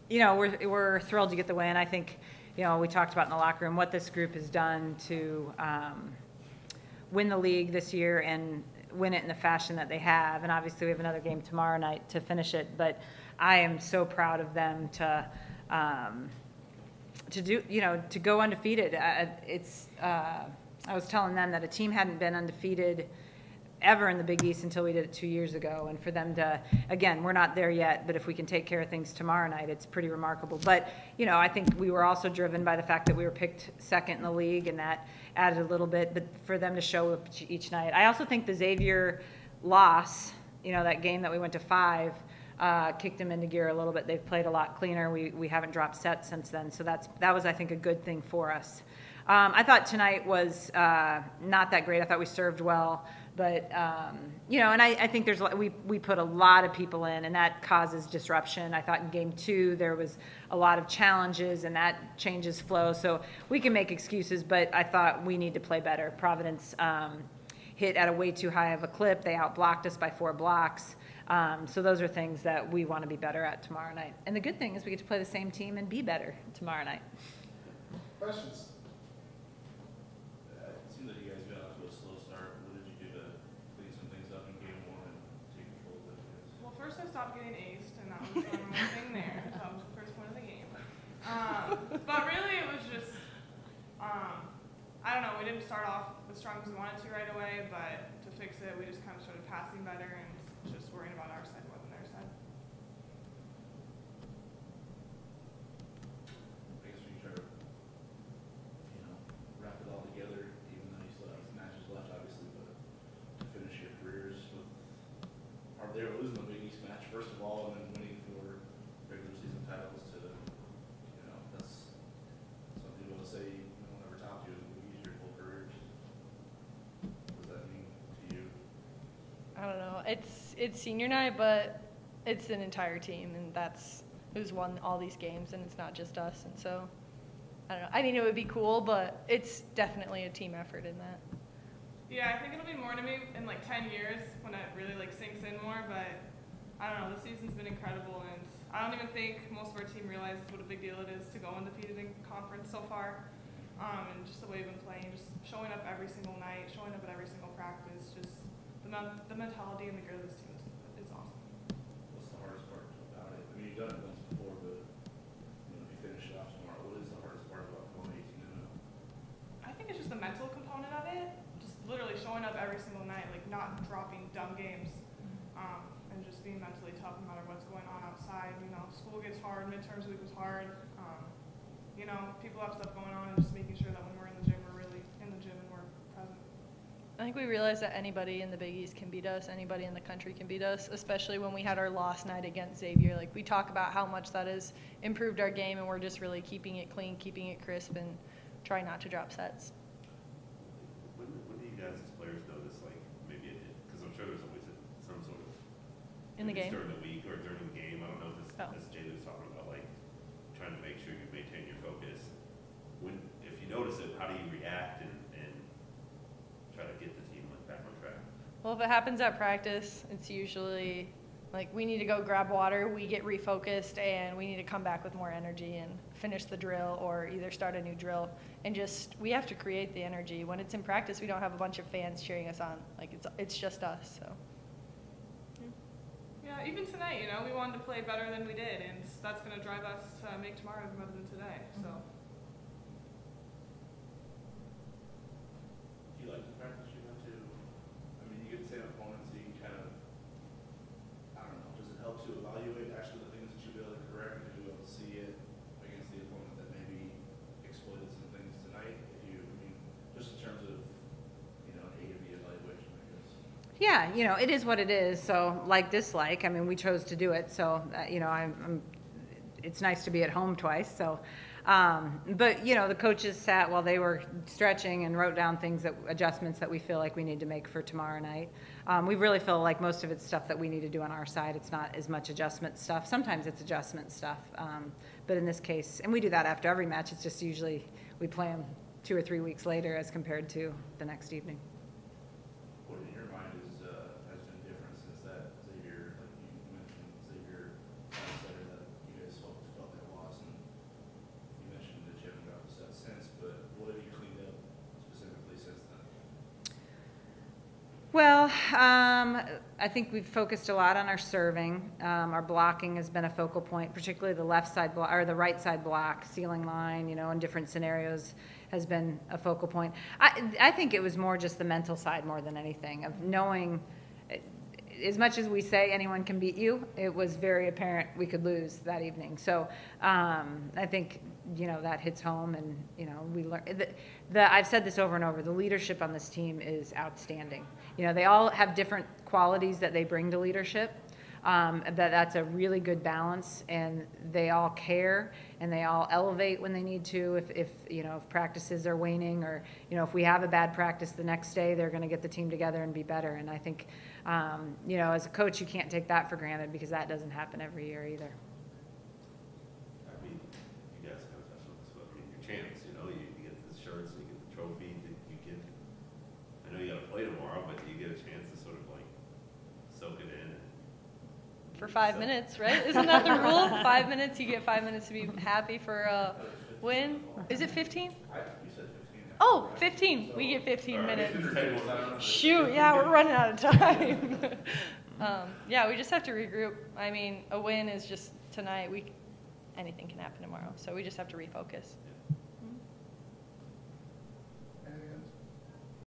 You know, we're thrilled to get the win. I think, you know, we talked about in the locker room what this group has done to win the league this year and win it in the fashion that they have. And obviously we have another game tomorrow night to finish it. But I am so proud of them to do, you know, to go undefeated. I was telling them that a team hadn't been undefeated ever in the Big East until we did it 2 years ago, and for them to, again, we're not there yet, but if we can take care of things tomorrow night, it's pretty remarkable. But, you know, I think we were also driven by the fact that we were picked second in the league, and that added a little bit, but for them to show up each night. I also think the Xavier loss, you know, that game that we went to 5, kicked them into gear a little bit. They've played a lot cleaner. We haven't dropped sets since then, so that was, I think, a good thing for us. I thought tonight was not that great. I thought we served well. But, you know, and I think we put a lot of people in, and that causes disruption. I thought in game 2 there was a lot of challenges, and that changes flow. So we can make excuses, but I thought we need to play better. Providence hit at a way too high of a clip. They outblocked us by 4 blocks. So those are things that we want to be better at tomorrow night. And the good thing is we get to play the same team and be better tomorrow night. Questions? First, I stopped getting aced, and that was the normal thing there. That was the first point of the game. But really, it was just, I don't know, we didn't start off as strong as we wanted to right away, but to fix it, we just kind of started passing better and just worrying about our side more than their side. I guess we try to, you know, wrap it all together, even though you still have some matches left, obviously, but to finish your careers with, they were losing the Big East match, first of all, and then winning for regular season titles to, you know, that's, some people will say, no one ever topped you in the Big East your full career. What does that mean to you? I don't know. It's senior night, but it's an entire team, and that's who's won all these games, and it's not just us. And so, I don't know. I mean, it would be cool, but it's definitely a team effort in that. Yeah, I think it'll be more to me in like 10 years when it really like sinks in more, but I don't know, the season's been incredible, and I don't even think most of our team realizes what a big deal it is to go undefeated in conference so far. And just the way we've been playing, just showing up every single night, showing up at every single practice, just the mentality and the grit of this team is awesome. What's the hardest part about it? I mean, you've done it once before, but you know, if you finish it off tomorrow, what is the hardest part about going 18-0? I think it's just the mental component of it. Literally showing up every single night, like not dropping dumb games, and just being mentally tough no matter what's going on outside. You know, school gets hard, midterms week was hard. You know, people have stuff going on, and just making sure that when we're in the gym, we're really in the gym and we're present. I think we realized that anybody in the Big East can beat us, anybody in the country can beat us, especially when we had our loss night against Xavier. Like, we talk about how much that has improved our game, and we're just really keeping it clean, keeping it crisp, and trying not to drop sets. When do you guys as players notice, like, maybe because I'm sure there's always some sort of in the game during the week or during the game, I don't know if this, as Jaali was talking about, like trying to make sure you maintain your focus. If you notice it, how do you react and try to get the team like back on track? Well, if it happens at practice, it's usually like we need to go grab water, we get refocused, and we need to come back with more energy and finish the drill or either start a new drill. And just, we have to create the energy. When it's in practice, we don't have a bunch of fans cheering us on. Like, it's just us, so. Yeah, even tonight, you know, we wanted to play better than we did, and that's going to drive us to make tomorrow even better than today, so. Do you like the practice you went to? I mean, you get the same opponents, so you can kind of, I don't know, does it help to evaluate actually the things that you'll be able to correct, because you'll be able to see it against the opponent that maybe exploited some things tonight? If you, I mean, just in terms of, you know, an A-to-B evaluation, I guess. Yeah, you know, it is what it is. So like dislike, I mean, we chose to do it. So, you know, it's nice to be at home twice. So, but, you know, the coaches sat while they were stretching and wrote down adjustments that we feel like we need to make for tomorrow night. We really feel like most of it's stuff that we need to do on our side. It's not as much adjustment stuff. Sometimes it's adjustment stuff. But in this case, and we do that after every match, it's just usually we play them 2 or 3 weeks later as compared to the next evening. What in your mind has been different since that Xavier, like you mentioned, Xavier said that, you Well, I think we've focused a lot on our serving. Our blocking has been a focal point, particularly the left side block or the right side block, ceiling line, you know, in different scenarios has been a focal point. I think it was more just the mental side more than anything of knowing, as much as we say anyone can beat you, it was very apparent we could lose that evening. So I think, you know, that hits home, and, you know, we learn. I've said this over and over, the leadership on this team is outstanding. You know, they all have different qualities that they bring to leadership. That's a really good balance, and they all care, and they all elevate when they need to. If you know, if practices are waning, or, you know, if we have a bad practice the next day, they're going to get the team together and be better. And I think, you know, as a coach, you can't take that for granted, because that doesn't happen every year either. I mean, you guys kind of touched on this, but I mean, your champs, you know, you get the shirts, you get the trophy, you get, I know you got to play tomorrow, but you get a chance to sort of like soak it in. For 5 minutes, right? Isn't that the rule? 5 minutes, you get 5 minutes to be happy for a win. Is it 15? You said 15. Oh, 15. We get 15 minutes. Shoot, yeah, we're running out of time. Yeah, we just have to regroup. I mean, a win is just tonight. Anything can happen tomorrow, so we just have to refocus. Yeah.